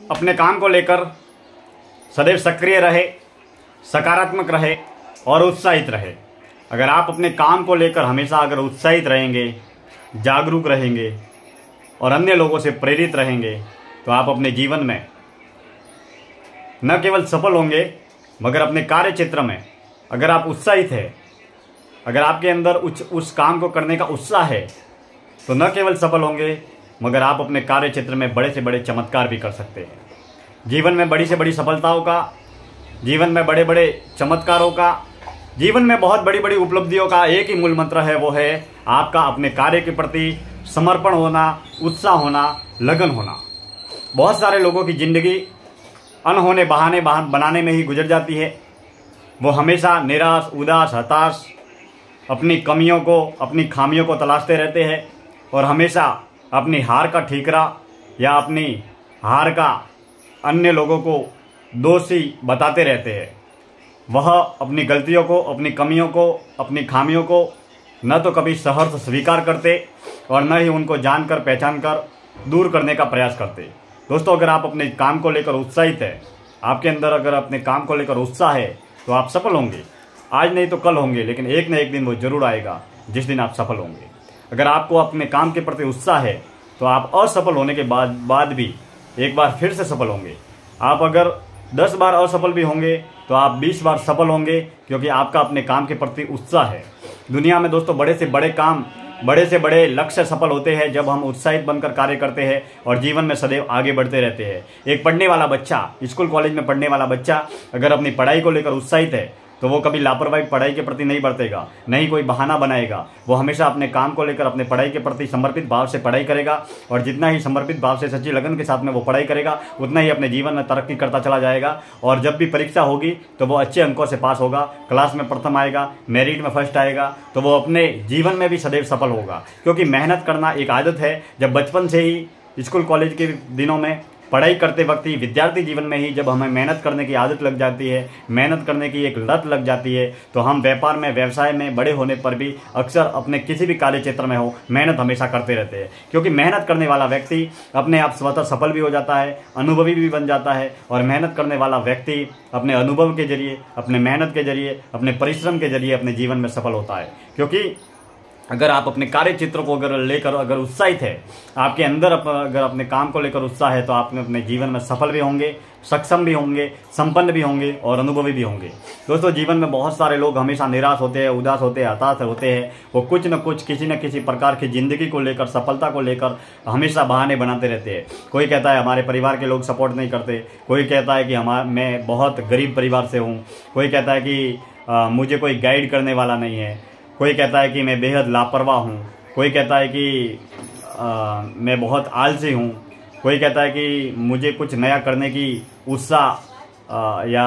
अपने काम को लेकर सदैव सक्रिय रहे, सकारात्मक रहे और उत्साहित रहे। अगर आप अपने काम को लेकर हमेशा अगर उत्साहित रहेंगे, जागरूक रहेंगे और अन्य लोगों से प्रेरित रहेंगे तो आप अपने जीवन में न केवल सफल होंगे मगर अपने कार्य क्षेत्र में अगर आप उत्साहित हैं, अगर आपके अंदर उस काम को करने का उत्साह है तो न केवल सफल होंगे मगर आप अपने कार्य क्षेत्र में बड़े से बड़े चमत्कार भी कर सकते हैं। जीवन में बड़ी से बड़ी सफलताओं का, जीवन में बड़े बड़े चमत्कारों का, जीवन में बहुत बड़ी बड़ी उपलब्धियों का एक ही मूल मंत्र है, वो है आपका अपने कार्य के प्रति समर्पण होना, उत्साह होना, लगन होना। बहुत सारे लोगों की जिंदगी अनहोने बहाने बनाने में ही गुजर जाती है। वो हमेशा निराश, उदास, हताश, अपनी कमियों को, अपनी खामियों को तलाशते रहते हैं और हमेशा अपनी हार का ठीकरा या अपनी हार का अन्य लोगों को दोषी बताते रहते हैं। वह अपनी गलतियों को, अपनी कमियों को, अपनी खामियों को न तो कभी सहर्ष स्वीकार करते और न ही उनको जानकर पहचान कर दूर करने का प्रयास करते। दोस्तों, अगर आप अपने काम को लेकर उत्साहित है, आपके अंदर अगर अपने काम को लेकर उत्साह है तो आप सफल होंगे। आज नहीं तो कल होंगे, लेकिन एक न एक दिन वो जरूर आएगा जिस दिन आप सफल होंगे। अगर आपको अपने काम के प्रति उत्साह है तो आप असफल होने के बाद भी एक बार फिर से सफल होंगे। आप अगर 10 बार असफल भी होंगे तो आप 20 बार सफल होंगे, क्योंकि आपका अपने काम के प्रति उत्साह है। दुनिया में दोस्तों बड़े से बड़े काम, बड़े से बड़े लक्ष्य सफल होते हैं जब हम उत्साहित बनकर कार्य करते हैं और जीवन में सदैव आगे बढ़ते रहते हैं। एक पढ़ने वाला बच्चा, स्कूल कॉलेज में पढ़ने वाला बच्चा अगर अपनी पढ़ाई को लेकर उत्साहित है तो वो कभी लापरवाही पढ़ाई के प्रति नहीं बरतेगा, नहीं कोई बहाना बनाएगा। वो हमेशा अपने काम को लेकर, अपने पढ़ाई के प्रति समर्पित भाव से पढ़ाई करेगा और जितना ही समर्पित भाव से, सच्ची लगन के साथ में वो पढ़ाई करेगा, उतना ही अपने जीवन में तरक्की करता चला जाएगा। और जब भी परीक्षा होगी तो वो अच्छे अंकों से पास होगा, क्लास में प्रथम आएगा, मेरिट में फर्स्ट आएगा, तो वो अपने जीवन में भी सदैव सफल होगा। क्योंकि मेहनत करना एक आदत है। जब बचपन से ही स्कूल कॉलेज के दिनों में पढ़ाई करते वक्त ही, विद्यार्थी जीवन में ही जब हमें मेहनत करने की आदत लग जाती है, मेहनत करने की एक लत लग जाती है, तो हम व्यापार में, व्यवसाय में बड़े होने पर भी अक्सर अपने किसी भी कार्य क्षेत्र में हो, मेहनत हमेशा करते रहते हैं। क्योंकि मेहनत करने वाला व्यक्ति अपने आप स्वतः सफल भी हो जाता है, अनुभवी भी बन जाता है। और मेहनत करने वाला व्यक्ति अपने अनुभव के जरिए, अपने मेहनत के जरिए, अपने परिश्रम के जरिए अपने जीवन में सफल होता है। क्योंकि अगर आप अपने कार्य क्षेत्र को अगर लेकर अगर उत्साहित है, आपके अंदर अगर अपने काम को लेकर उत्साह है, तो आप अपने जीवन में सफल भी होंगे, सक्षम भी होंगे, संपन्न भी होंगे और अनुभवी भी होंगे। दोस्तों, जीवन में बहुत सारे लोग हमेशा निराश होते हैं, उदास होते हैं, हताश होते हैं। वो कुछ न कुछ, किसी न किसी प्रकार की जिंदगी को लेकर, सफलता को लेकर हमेशा बहाने बनाते रहते हैं। कोई कहता है हमारे परिवार के लोग सपोर्ट नहीं करते, कोई कहता है कि मैं बहुत गरीब परिवार से हूँ, कोई कहता है कि मुझे कोई गाइड करने वाला नहीं है, कोई कहता है कि मैं बेहद लापरवाह हूँ, कोई कहता है कि मैं बहुत आलसी हूँ, कोई कहता है कि मुझे कुछ नया करने की उत्साह या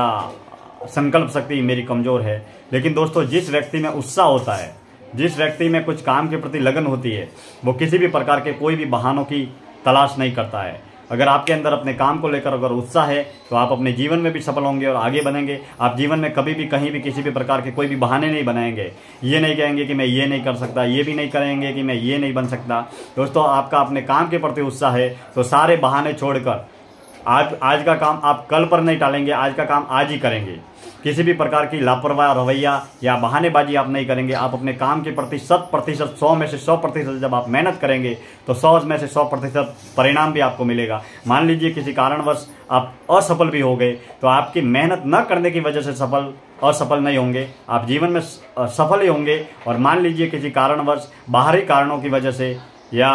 संकल्प शक्ति मेरी कमज़ोर है। लेकिन दोस्तों, जिस व्यक्ति में उत्साह होता है, जिस व्यक्ति में कुछ काम के प्रति लगन होती है, वो किसी भी प्रकार के कोई भी बहानों की तलाश नहीं करता है। अगर आपके अंदर अपने काम को लेकर अगर उत्साह है तो आप अपने जीवन में भी सफल होंगे और आगे बढ़ेंगे। आप जीवन में कभी भी, कहीं भी, किसी भी प्रकार के कोई भी बहाने नहीं बनाएंगे। ये नहीं कहेंगे कि मैं ये नहीं कर सकता, ये भी नहीं करेंगे कि मैं ये नहीं बन सकता। दोस्तों, आपका अपने काम के प्रति उत्साह है तो सारे बहाने छोड़कर आज का काम आप कल पर नहीं टालेंगे, आज का काम आज ही करेंगे। किसी भी प्रकार की लापरवाही रवैया या बहानेबाजी आप नहीं करेंगे। आप अपने काम के प्रति 100%, 100 में से 100% जब आप मेहनत करेंगे तो 100 में से 100% परिणाम भी आपको मिलेगा। मान लीजिए किसी कारणवश आप असफल भी हो गए तो आपकी मेहनत न करने की वजह से असफल नहीं होंगे, आप जीवन में सफल ही होंगे। और मान लीजिए किसी कारणवश, बाहरी कारणों की वजह से या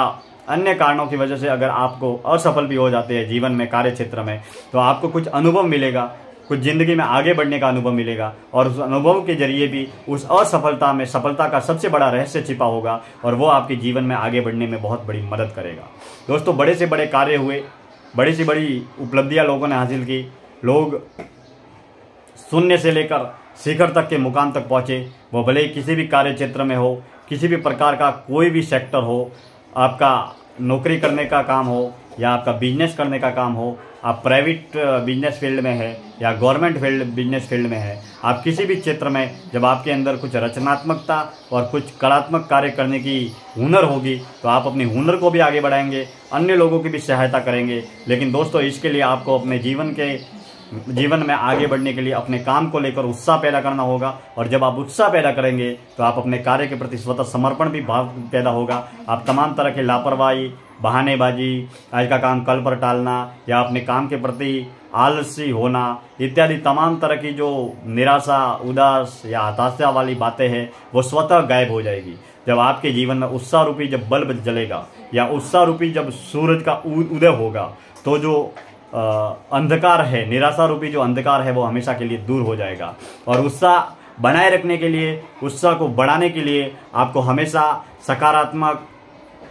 अन्य कारणों की वजह से अगर आपको असफल भी हो जाते हैं जीवन में, कार्य क्षेत्र में, तो आपको कुछ अनुभव मिलेगा, कुछ जिंदगी में आगे बढ़ने का अनुभव मिलेगा और उस अनुभव के जरिए भी उस असफलता में सफलता का सबसे बड़ा रहस्य छिपा होगा और वो आपके जीवन में आगे बढ़ने में बहुत बड़ी मदद करेगा। दोस्तों, बड़े से बड़े कार्य हुए, बड़ी से बड़ी उपलब्धियां लोगों ने हासिल की, लोग शून्य से लेकर शिखर तक के मुकाम तक पहुँचे। वो भले ही किसी भी कार्य क्षेत्र में हो, किसी भी प्रकार का कोई भी सेक्टर हो, आपका नौकरी करने का काम हो या आपका बिजनेस करने का काम हो, आप प्राइवेट बिजनेस फील्ड में है या गवर्नमेंट बिजनेस फील्ड में है, आप किसी भी क्षेत्र में जब आपके अंदर कुछ रचनात्मकता और कुछ कलात्मक कार्य करने की हुनर होगी तो आप अपनी हुनर को भी आगे बढ़ाएंगे, अन्य लोगों की भी सहायता करेंगे। लेकिन दोस्तों, इसके लिए आपको अपने जीवन में आगे बढ़ने के लिए अपने काम को लेकर उत्साह पैदा करना होगा। और जब आप उत्साह पैदा करेंगे तो आप अपने कार्य के प्रति स्वतः समर्पण भी भाव पैदा होगा। आप तमाम तरह के लापरवाही, बहानेबाजी, आज का काम कल पर टालना या अपने काम के प्रति आलसी होना इत्यादि तमाम तरह की जो निराशा, उदास या हताशा वाली बातें हैं वो स्वतः गायब हो जाएगी। जब आपके जीवन में उत्साह रूपी जब बल्ब जलेगा या उत्साह रूपी जब सूरज का उदय होगा तो जो अंधकार है, निराशा रूपी जो अंधकार है वो हमेशा के लिए दूर हो जाएगा। और उत्साह बनाए रखने के लिए, उत्साह को बढ़ाने के लिए आपको हमेशा सकारात्मक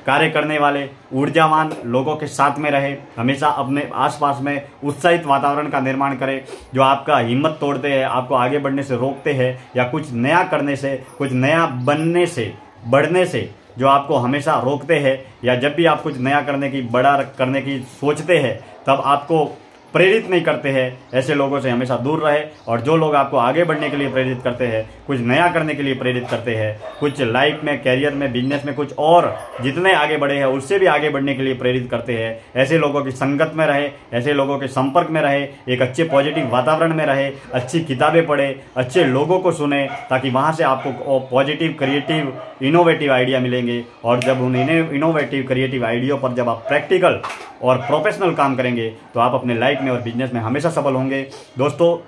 कार्य करने वाले ऊर्जावान लोगों के साथ में रहे। हमेशा अपने आसपास में उत्साहित वातावरण का निर्माण करें जो आपका हिम्मत तोड़ते हैं, आपको आगे बढ़ने से रोकते हैं या कुछ नया करने से, कुछ नया बनने से, बढ़ने से जो आपको हमेशा रोकते हैं। या जब भी आप कुछ नया करने की, बड़ा करने की सोचते हैं तब आपको प्रेरित नहीं करते हैं, ऐसे लोगों से हमेशा दूर रहे। और जो लोग आपको आगे बढ़ने के लिए प्रेरित करते हैं, कुछ नया करने के लिए प्रेरित करते हैं, कुछ लाइफ में, कैरियर में, बिजनेस में कुछ और जितने आगे बढ़े हैं उससे भी आगे बढ़ने के लिए प्रेरित करते हैं, ऐसे लोगों की संगत में रहे, ऐसे लोगों के संपर्क में रहे, एक अच्छे पॉजिटिव वातावरण में रहे, अच्छी किताबें पढ़े, अच्छे लोगों को सुने, ताकि वहाँ से आपको पॉजिटिव, क्रिएटिव, इनोवेटिव आइडिया मिलेंगे। और जब उन इनोवेटिव, क्रिएटिव आइडिया पर जब आप प्रैक्टिकल और प्रोफेशनल काम करेंगे तो आप अपने लाइफ में और बिजनेस में हमेशा सफल होंगे। दोस्तों,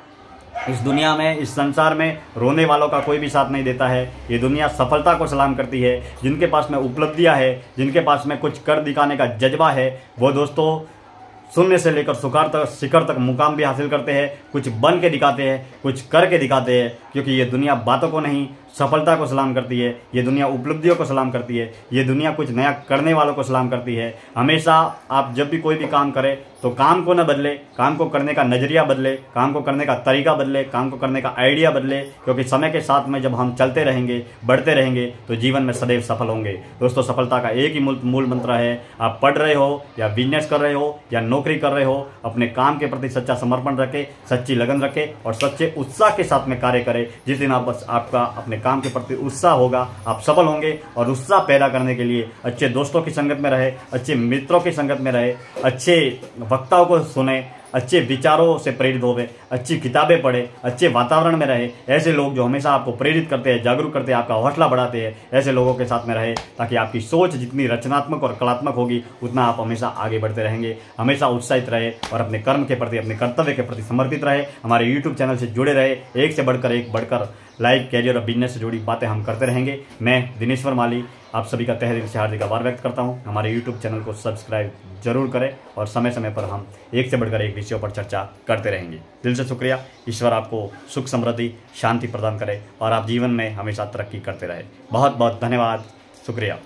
इस दुनिया में, इस संसार में रोने वालों का कोई भी साथ नहीं देता है। ये दुनिया सफलता को सलाम करती है। जिनके पास में उपलब्धियां है, जिनके पास में कुछ कर दिखाने का जज्बा है, वो दोस्तों शून्य से लेकर शिखर तक मुकाम भी हासिल करते हैं। कुछ बन के दिखाते हैं, कुछ करके दिखाते हैं, क्योंकि ये दुनिया बातों को नहीं, सफलता को सलाम करती है। ये दुनिया उपलब्धियों को सलाम करती है। ये दुनिया कुछ नया करने वालों को सलाम करती है। हमेशा आप जब भी कोई भी काम करें तो काम को न बदले, काम को करने का नजरिया बदले, काम को करने का तरीका बदले, काम को करने का आइडिया बदले, क्योंकि समय के साथ में जब हम चलते रहेंगे, बढ़ते रहेंगे तो जीवन में सदैव सफल होंगे। दोस्तों, सफलता का एक ही मूल मंत्र है, आप पढ़ रहे हो या बिजनेस कर रहे हो या नौकरी कर रहे हो, अपने काम के प्रति सच्चा समर्पण रखें, सच्ची लगन रखें और सच्चे उत्साह के साथ में कार्य करें। जिस दिन आपका अपने काम के प्रति उत्साह होगा, आप सफल होंगे। और उत्साह पैदा करने के लिए अच्छे दोस्तों की संगत में रहे, अच्छे मित्रों की संगत में रहे, अच्छे वक्ताओं को सुने, अच्छे विचारों से प्रेरित होवे, अच्छी किताबें पढ़े, अच्छे वातावरण में रहे। ऐसे लोग जो हमेशा आपको प्रेरित करते हैं, जागरूक करते हैं, आपका हौसला बढ़ाते हैं, ऐसे लोगों के साथ में रहे, ताकि आपकी सोच जितनी रचनात्मक और कलात्मक होगी उतना आप हमेशा आगे बढ़ते रहेंगे। हमेशा उत्साहित रहे और अपने कर्म के प्रति, अपने कर्तव्य के प्रति समर्पित रहे। हमारे यूट्यूब चैनल से जुड़े रहे। एक से बढ़कर एक बढ़कर लाइफ, कैरियर और बिजनेस से जुड़ी बातें हम करते रहेंगे। मैं दिनेश्वर माली आप सभी का तहे दिल से हार्दिक आभार व्यक्त करता हूं। हमारे यूट्यूब चैनल को सब्सक्राइब जरूर करें और समय समय पर हम एक से बढ़कर एक विषयों पर चर्चा करते रहेंगे। दिल से शुक्रिया। ईश्वर आपको सुख, समृद्धि, शांति प्रदान करे और आप जीवन में हमेशा तरक्की करते रहे। बहुत बहुत धन्यवाद। शुक्रिया।